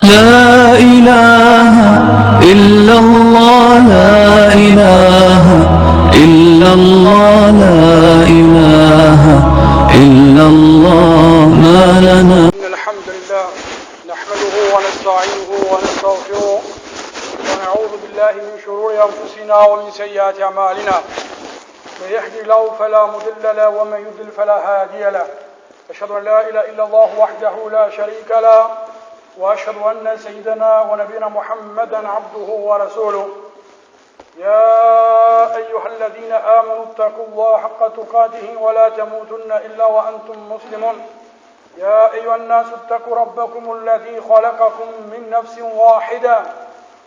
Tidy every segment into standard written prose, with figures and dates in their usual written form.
لا إله إلا الله لا إله إلا الله لا إله إلا الله ما لنا. إن الحمد لله نحمده ونستعينه ونستغفره ونعوذ بالله من شرور أنفسنا ومن سيئات أعمالنا. من يهدي الله فلا مضل له ومن يضلل فلا هادي له. أشهد أن لا إله إلا الله وحده لا شريك له وأشهد أن سيدنا ونبينا محمدا عبده ورسوله. يا أيها الذين آمنوا اتقوا الله حق تقاته ولا تموتن إلا وأنتم مسلمون. يا أيها الناس اتقوا ربكم الذي خلقكم من نفس واحدة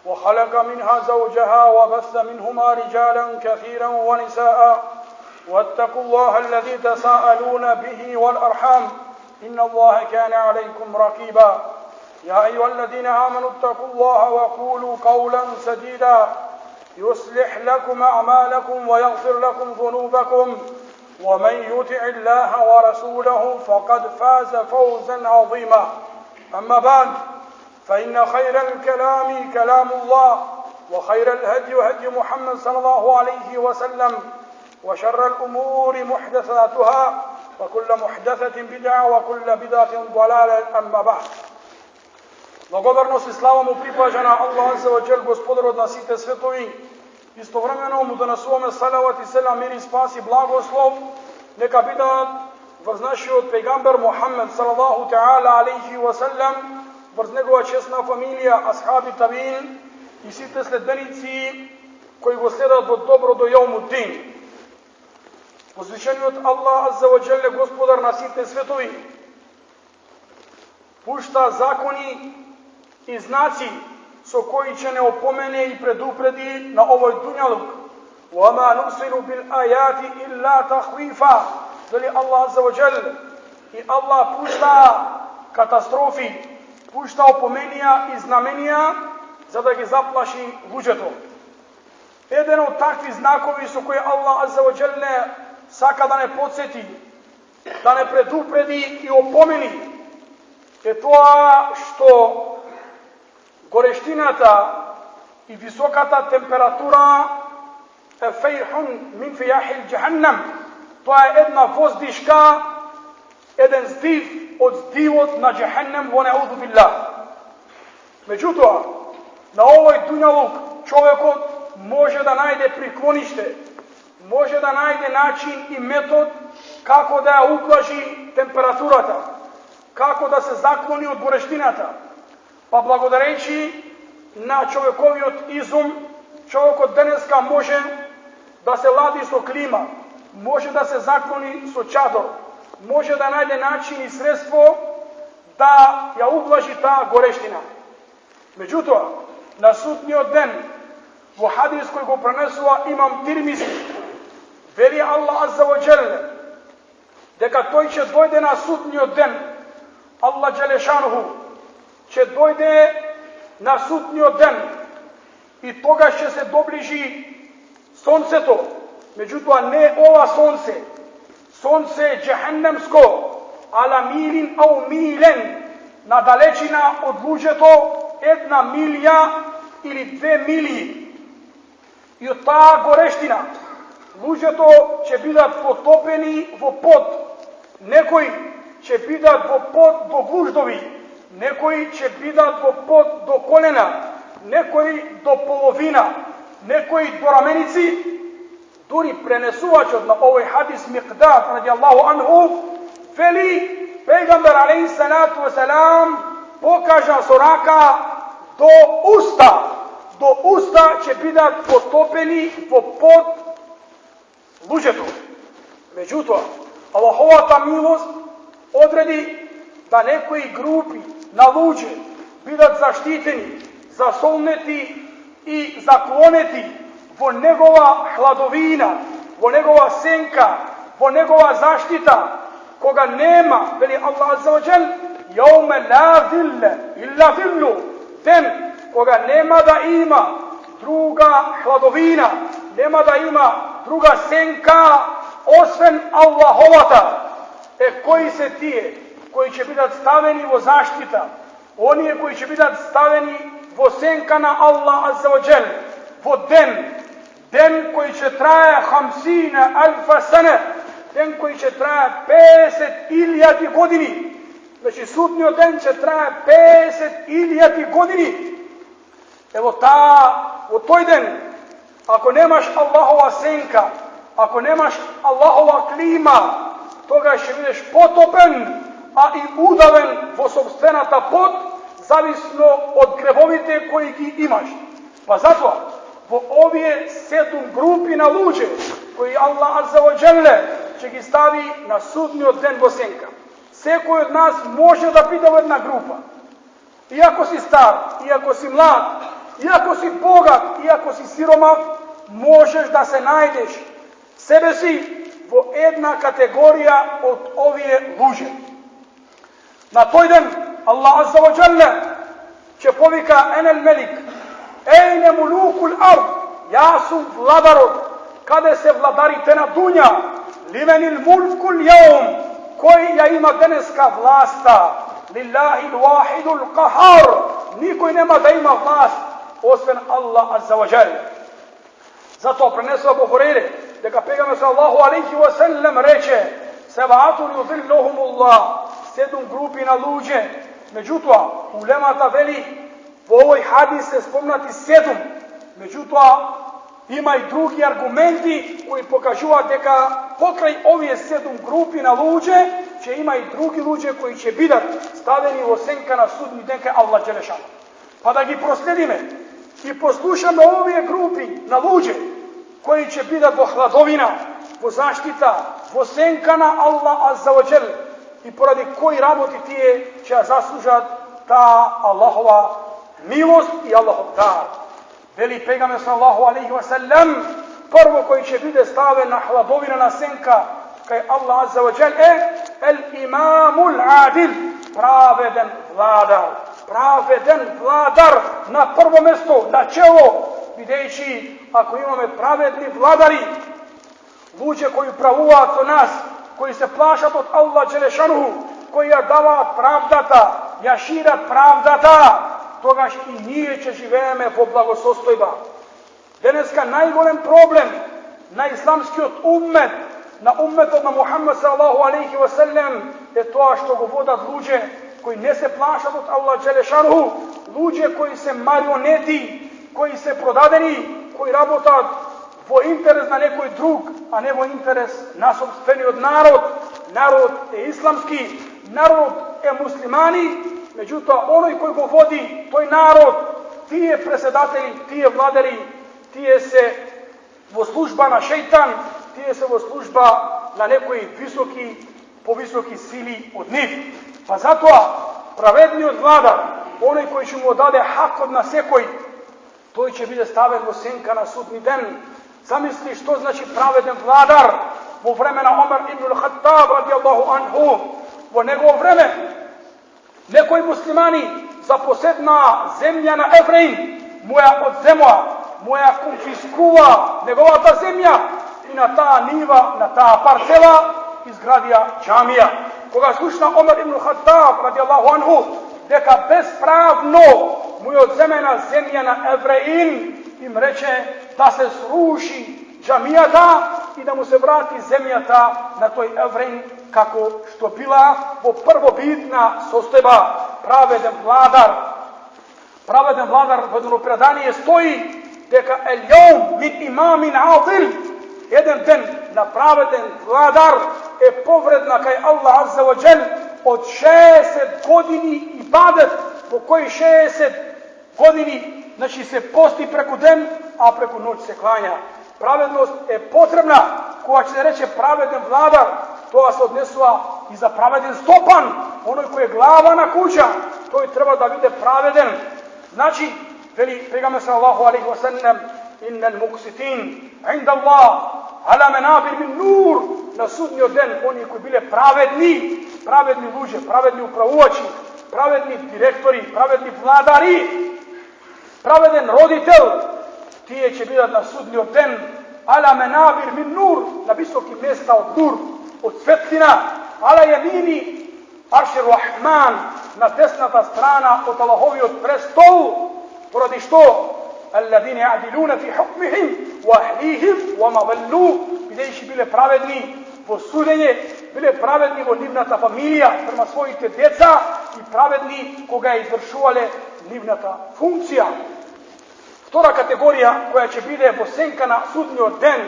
وخلق منها زوجها وبث منهما رجالا كثيرا ونساء واتقوا الله الذي تساءلون به والأرحام إن الله كان عليكم رقيبا. يا أيها الذين آمنوا اتقوا الله وقولوا قولا سديدا يصلح لكم أعمالكم ويغفر لكم ذنوبكم ومن يطع الله ورسوله فقد فاز فوزا عظيما. أما بعد فإن خير الكلام كلام الله وخير الهدي هدي محمد صلى الله عليه وسلم وشر الأمور محدثاتها وكل محدثة بدعة وكل بدعة ضلالة. أما بعد. Благодарност и слава му припажа на Аллах Азza wa Jal, Gospodarот на сите светови. Istovremeno mu donесуваме салават и селам, мир и спас и благослов нека бидат врз нашиот пегамбер Мухаммед салаллаху таала алейхи ва саллам, врз негова честна фамилија, асхаби, табиин и сите следбеници кои го следат во добро до јаумуддин. Возвишениот Аллах Азza wa Jal е Господар на сите светови. Пушта закони и знаци со кои ќе не опомене и предупреди на овој дуњалук. وَمَا نُرْسِلُ بِالْآيَاتِ إِلَّا تَخْوِيفًا. Вели Аллах Азza wa Jal. И Аллах пушта катастрофи, пушта опоменија и знаменија за да ги заплаши луѓето. Еден од такви знакови со кои Аллах Азza wa Jal не сака да не подсети, да не предупреди и опомени е тоа што горештината и високата температура е фейхун мин фияхил джаханнам. Тоа е една воздишка, еден здив од здивот на джаханнам во неуду биллах. Меѓутоа, на овој дуњалук човекот може да најде приклониште, може да најде начин и метод како да ја ублажи температурата, како да се заклони од горештината. Па благодарејќи на човековиот изум, човекот денеска може да се лади со клима, може да се заклони со чадор, може да најде начин и средство да ја ублажи таа горештина. Меѓутоа, на судниот ден, во хадис кој го пренесува имам Тирмизи, вели Аллах Азza wa Jal дека тој ќе дојде на судниот ден, Аллах Джелешануху ќе дојде на судниот ден и тогаш ќе се доближи сонцето. Меѓутоа не ова сонце, сонце джехеннемско, ала милин ау милен, на далечина од луѓето 1 милја или 2 милии. И од таа горештина луѓето ќе бидат потопени во пот. Некои ќе бидат во пот до гуждови, некои ќе бидат во пот до колена, некои до половина, некои до раменици. Дури пренесувачот на овој хадис Миқдад радијаллаху анху вели пегамбер алейхи салату ва салам покажа со рака до уста ќе бидат потопени во пот луѓето. Меѓутоа, Аллаховата милост одреди да некои групи на луѓе бидат заштитени, засолнети и заклонети во негова хладовина, во негова сенка, во негова заштита, кога нема, вели Аллах Азza wa Jal, јауме ла зилле илла зиллу, ден кога нема да има друга хладовина, нема да има друга сенка освен Аллаховата. Кои се тие кои ќе бидат ставени во заштита, Oni koji će biti stavljeni vo senka na Allah azza wa jal, vo den koji će traje 50.000 sene, den koji će traje 50.000 godini. Znači sudnji den će traje 50.000 godini. Evo u toj den, ako nemaš Allahova senka, ako nemaš Allahova klima, toga će budeš potopen, a i udaven vo sopstvenata pot, zavisno od grevovite koji ti imaš. Pa zato, vo ovije 7 grupi na luđe, koji Allah azza wa jalla će gi stavi na sudnji den vo senka. Svekoj od nas može da bude jedna grupa. Iako si star, iako si mlad, iako si bogat, iako si siromah, možeš da se najdeš. Sebe si vo jedna kategorija od ovije luđe. Na toj den Allah azza wa jalla će povika enel melik, ejne mulukul ard, ja su vladarod, kada se vladarite na dunja, limenil mulkul jaum, koji ja ima deneska vlasta, lillahi l'wahidul qahar, nikoj nema da ima vlast, osim Allah azza wa jalla. Zato prenesu Abu Hurajre, da ga pejgamber sallallahu alejhi ve sellem reče, sebatun yudhilluhumullah, 7 grupi na luđe. Međutim, ulemata veli, po ovoj hadis se spomnati 7. Međutim, ima i drugi argumenti koji pokažuju deka pokraj ove 7 grupi na luđe, će ima i drugi luđe koji će biti stavljeni u senka na sudnji den kaj Allah dželešan. Pa da gi prosledime i poslušamo ove grupi na luđe, koji će biti vo hladovina, vo zaštita, vo senka na Allah azza wa jal, i poradi koji raboti tije će zaslužat ta Allahova milost i Allahov dar. Veli pejgamber sallallahu alejhi ve sellem, prvo koji će biti staven na hladovina na senka, kaj Allah azza wa jal el imamul adil, pravedan vladar. Pravedan vladar na prvo mjesto, na čelo, videći ako imamo pravedni vladari, luđe koji pravuat o nas, koji se plašat od Allah dželešanuhu, koji ja dava pravdata, jaširat pravdata, togaž i nije će živeme po blagosostojba. Deneska najgorem problem na islamski od ummet, na ummet od Muhammed sallallahu alejhi ve sellem, je to što go vodat luđe koji ne se plašat od Allah dželešanuhu, luđe koji se marioneti, koji se prodadeni, koji rabotat vo interes na nekoj drug, a ne vo interes na sopstveni od narod je islamski, narod je muslimani, međutim onoj koji go vodi, toj narod, ti je presedatelji, ti je vladari, ti je se vo služba na šeitan, ti je se vo služba na nekoj po visoki sili od njih. Pa zato pravedni od vladar, onaj koji će mu odade hak od na sekoj, to će biti staven vo senka na sudni den. Zamisli što znači pravedan vladar vo vremena Omar ibn al-Khattab radijallahu anhu, vo njegovo vreme nekoj muslimani zaposedna zemlja na Efraim, moja odzemła, moja konfiskuva njegova ta zemlja i na ta niva, na ta parcela izgradija džamija. Koga slušna Omar ibn al-Khattab radijallahu anhu, deka bespravno mu je odzemena zemlja na Efraim, im reče da se sruši džamijata i da mu se vrati zemljata na toj Efraim kako što bila po prvobitna sostojba. Pravedan vladar vodno predanije stoji deka el jom min imamin adil, jedan den na pravedan vladar je povredna kaj Allah azza wa jal od 60 godini ibadet, po koji 60 godini znači se posti preko den, a preko noć se klanja. Pravednost je potrebna, koja će se reći pravedan vladar, to vas odnesua i za pravedan stopan, onoj koji je glava na kuća, to je treba da vide pravedan. Znači, veli pejgamber sallallahu alejhi ve sellem, innal muqsitin inda Allah ala manabir min nur, na sudnji den oni koji bile pravedni luđe, pravedni upravovači, pravedni direktori, pravedni vladari, pravedan roditelj, tije će biti na sudnji den ala manabir min nur, na visokim mjesta od nur, od svetlina, ala yamini aršir rahman, na desnata strana od Allahovi od prestol, poradi što? Alladine adiluna fi hukmihim wa ahlihim wa ma vallu, bideći bile pravedni vo sudenje, bile pravedni vo livnata familija prema svojih te djeca i pravedni koga je izvršuvale livnata funkcija. Vtora kategorija koja će bile vosenka na sudnjo den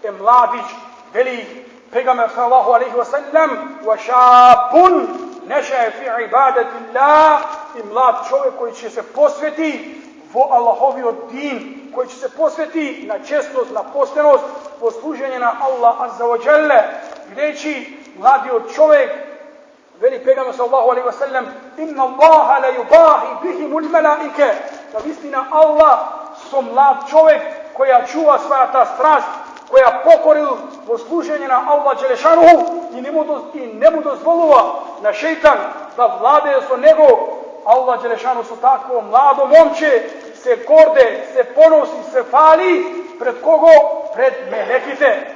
je mladić, veli Pejgamber sallallahu alejhi ve sellem, wa shabun nasha'a fi ibadatillah, i mlad čovjek koji će se posveti vo Allahovi od din, koji će se posveti na čestnost, na poštenost, po služenje na Allah azza wa jalla. Videći mladi od čovjek, veli Pejgamber sallallahu alejhi ve sellem, inna Allaha la yubahi bihimul malaike, da istina Allah so mlad čovjek koja čuva svoja ta strast, koja pokoril vo služenje na Allah dželešanuhu i ne mu dozvolila na šeitan da vlade so nego. Allah dželešanu su tako mlado momče se gorde, se ponosi, se fali pred kogo? Pred melekite.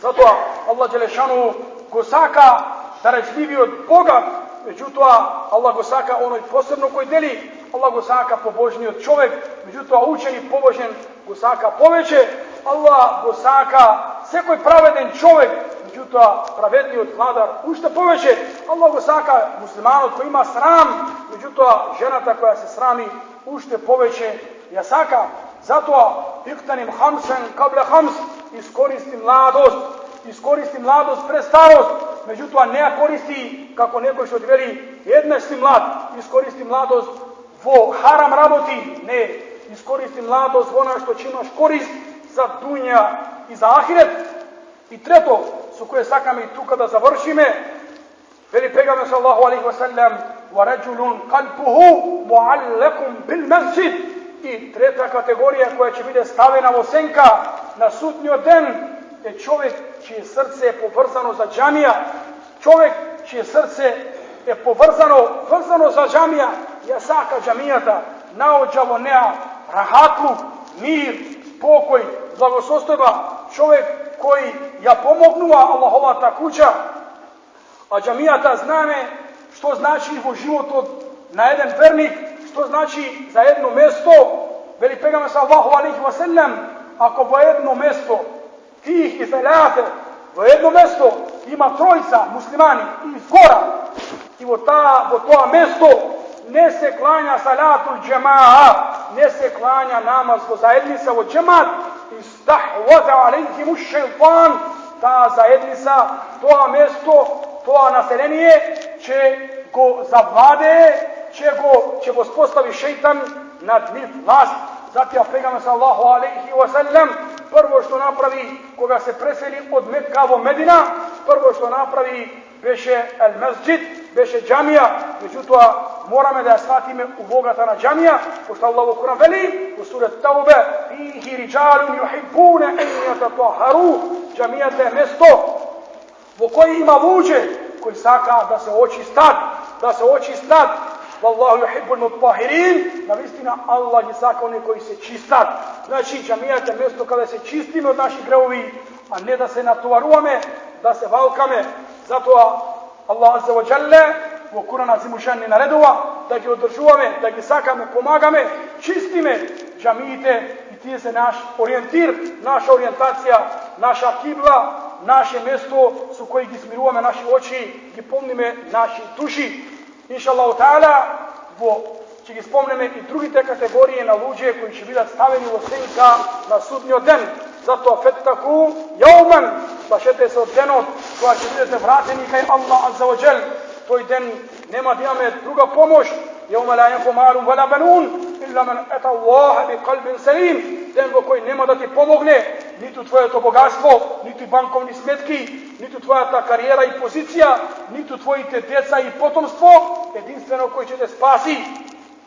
Zato Allah dželešanu gosaka darežljivi od Boga, međutim Allah gosaka onoj posebno koji deli, Allah gosaka pobožni od čovjek, međutim učeni pobožen gosaka poveće, Allah gosaka sve koji praveden čovjek, međutim pravedni od vladar ušte poveće, Allah gosaka muslimanu koji ima sram, međutim ženata koja se srami ušte poveće jasaka. Zato iktanim hamsen kable hams, iskoristi mladost pre starost, međutim ne koristi kako neko što veli jedna si mlad, iskoristi mladost vo haram raboti, ne, iskoristi mladost vo ono što će imaš korist za dunja i za ahiret. I treto su koje sakam i tu kada završime, veli Pejgamber sallallahu alejhi ve sellem, wa rajulun qalbuhu mu'allaqun bil masjid, i treta kategorija koja će biti stavena vosenka na sudnji den je čovjek čije srce je povrzano za džamija, čovjek čije srce je povrzano za džamija, jasaka džamijata, naođavo nea, rahatlu, mir, spokoj, blagosostojba, čovjek koji ja pomognuva Allahova ta kuća, a džamijata znane što znači u životu na jedan vernik, što znači za jedno mjesto, veli Pejgamber sallallahu alejhi ve sellem, ako po jedno mjesto tih i felate, po jedno mjesto ima trojica muslimani iz gora, i vo to mjesto ne se klanja salatul džema'a, ne se klanja namaz vo zajednica vo džemat, istahvaza alejhimu šeitan, ta zajednica, to mjesto, to naseljenje će go zavlade, će go spostavi šeitan nad njih vlast. Zatim Pejgamber sallallahu alejhi ve sellem prvo što napravi koga se preseli od Mekka vo Medina, prvo što napravi beše el mesdžid, beše džamija, međutim moramo da shvatimo ulogata na džamija, pošto Allah u Kur'an veli u suri Taube, fihi rijalun yuhibbuna an yatatahharu, džamija je mjesto u koji ima luđe koji saka da se očistat, Wallahu yuhibbul mutahhirin, na istina Allah je saka one koji se čistat. Znači džamija je mjesto kada se čistimo od naših greovi, a ne da se natovarujeme, da se valkame. Zato Allah azza wa jalla u Kur'anu azimušan naredova da ga održujeme, da ga sakame, pomagame, čistime džamijite, i ti se naš orijentir, naša orijentacija, naša kibla, naše mjesto su koji gi smirujeme naši oči, gi pomnime naši duši. Inša Allah ta'ala, će gi spomneme i drugi te kategorije na luđe koji će biti staveni u osenka na sudnji den. Zato fettaku jauman, plašete se od denom koja će biti vrateni kaj Allah azza wa jal. Toj den nema dijame druga pomoć. Jauma la yanfu malun wala banun illa man ata Allah bi qalbin salim. Den u koji nema da ti pomogne niti tvoje to bogatstvo, niti bankovni smetki, niti tvoja ta karijera i pozicija, niti tvoji te djeca i potomstvo, jedinstveno koji će te spasi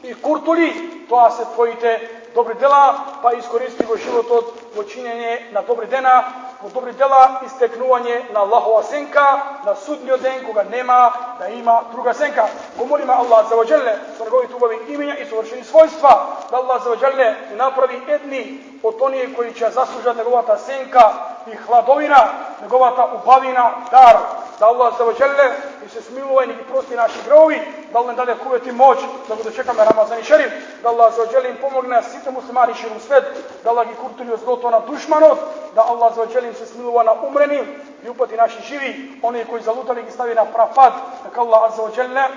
i kurtuli, to se tvojite dobri dela, pa iskoristi go život od počinjenje na dobri dena, od dobri dela isteknuvanje na Allahova senka, na sudnji den koga nema, da ima druga senka. Gomolima Allah azza wa jalla sa njegovih tubovi imenja i savršenih svojstva, da Allah azza wa jalla napravi jedni od onih koji će zaslužati njegovata senka i hladovina, njegovata ubavina dar, da Allah azza wa jalla i se smiluj, nek prosti naši grovi, da Allah dade kuvet i moć, da ga dočekame Ramazan i Šerif, da Allah zaođeli im pomogne site muslimani širom svet, da Allah gi kurtulju zloto na dušmanot, da Allah zaođeli im se smiluva na umreni, i upati naši živi, oni koji zalutali gi stavi na prapad, neka Allah azzaođelne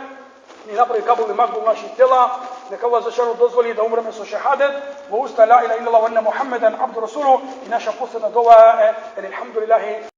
i napravi kabul i makbul naših tijela, neka Allah zašanu dozvoli da umreme sa šehadet, wa usta la ilaha illallah wa anna Muhammedan abdu rasuluhu, i naša posljedna dova je, alhamdulillahi.